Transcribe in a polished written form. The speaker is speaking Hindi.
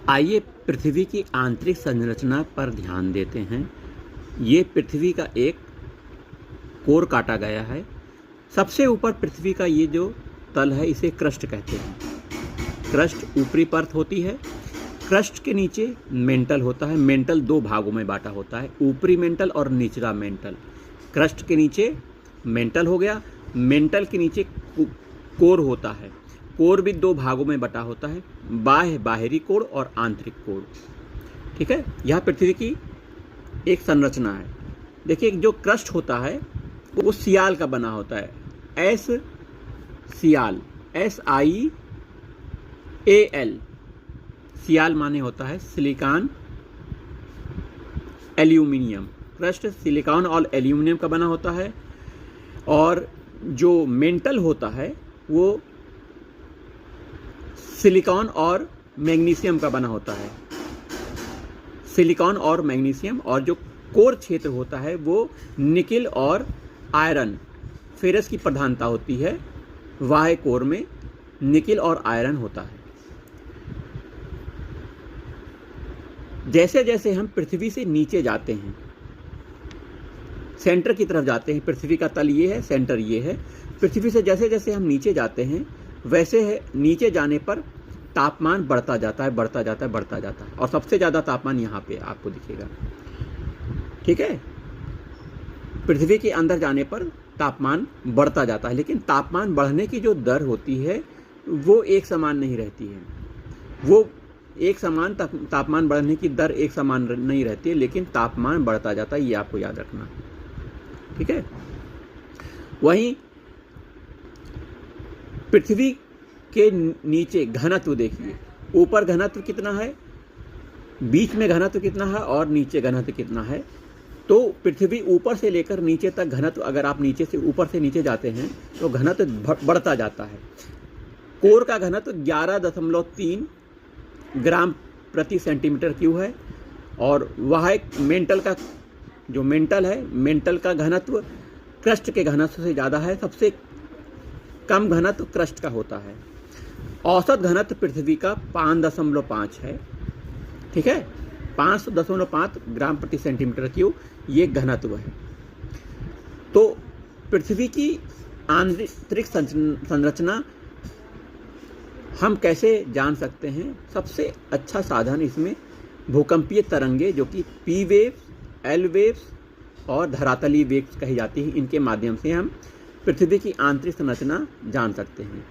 आइए पृथ्वी की आंतरिक संरचना पर ध्यान देते हैं। ये पृथ्वी का एक कोर काटा गया है। सबसे ऊपर पृथ्वी का ये जो तल है इसे क्रस्ट कहते हैं। क्रस्ट ऊपरी परत होती है। क्रस्ट के नीचे मेंटल होता है। मेंटल दो भागों में बांटा होता है, ऊपरी मेंटल और निचला मेंटल। क्रस्ट के नीचे मेंटल हो गया। मेंटल के नीचे कोर होता है। कोर भी दो भागों में बटा होता है, बाहरी कोर और आंतरिक कोर। ठीक है, यह पृथ्वी की एक संरचना है। देखिए, जो क्रस्ट होता है वो सियाल का बना होता है। सियाल, SIAL। सियाल माने होता है सिलिकॉन एल्यूमिनियम। क्रस्ट सिलिकॉन और एल्यूमिनियम का बना होता है। और जो मेंटल होता है वो सिलिकॉन और मैग्नीशियम का बना होता है। सिलिकॉन और मैग्नीशियम। और जो कोर क्षेत्र होता है वो निकिल और आयरन, फेरस की प्रधानता होती है। वाह्य कोर में निकिल और आयरन होता है। जैसे जैसे हम पृथ्वी से नीचे जाते हैं, सेंटर की तरफ जाते हैं, पृथ्वी का तल ये है, सेंटर ये है। पृथ्वी से जैसे जैसे हम नीचे जाते हैं वैसे नीचे जाने पर तापमान बढ़ता जाता है, बढ़ता जाता है, बढ़ता जाता है। और सबसे ज़्यादा तापमान यहाँ पे आपको दिखेगा। ठीक है, पृथ्वी के अंदर जाने पर तापमान बढ़ता जाता है, लेकिन तापमान बढ़ने की जो दर होती है वो एक समान नहीं रहती है। वो एक समान तापमान बढ़ने की दर एक समान नहीं रहती है, लेकिन तापमान बढ़ता जाता है, ये आपको याद रखना। ठीक है, वहीं पृथ्वी के नीचे घनत्व देखिए। ऊपर घनत्व कितना है, बीच में घनत्व कितना है और नीचे घनत्व कितना है। तो पृथ्वी ऊपर से लेकर नीचे तक घनत्व, अगर आप नीचे से ऊपर से नीचे जाते हैं तो घनत्व बढ़ता जाता है। कोर का घनत्व 11.3 ग्राम प्रति सेंटीमीटर क्यूब है। और वह एक मेंटल का, जो मेंटल है, मेंटल का घनत्व क्रस्ट के घनत्व से ज़्यादा है। सबसे कम घनत्व क्रस्ट का होता है। औसत घनत्व पृथ्वी का 5.5 है। ठीक है, 5.5 ग्राम प्रति सेंटीमीटर क्यूब ये घनत्व है। तो पृथ्वी की आंतरिक संरचना हम कैसे जान सकते हैं? सबसे अच्छा साधन इसमें भूकंपीय तरंगे, जो कि P वेव्स, L वेव्स और धरातलीय वेव्स कही जाती है, इनके माध्यम से हम पृथ्वी की आंतरिक संरचना जान सकते हैं।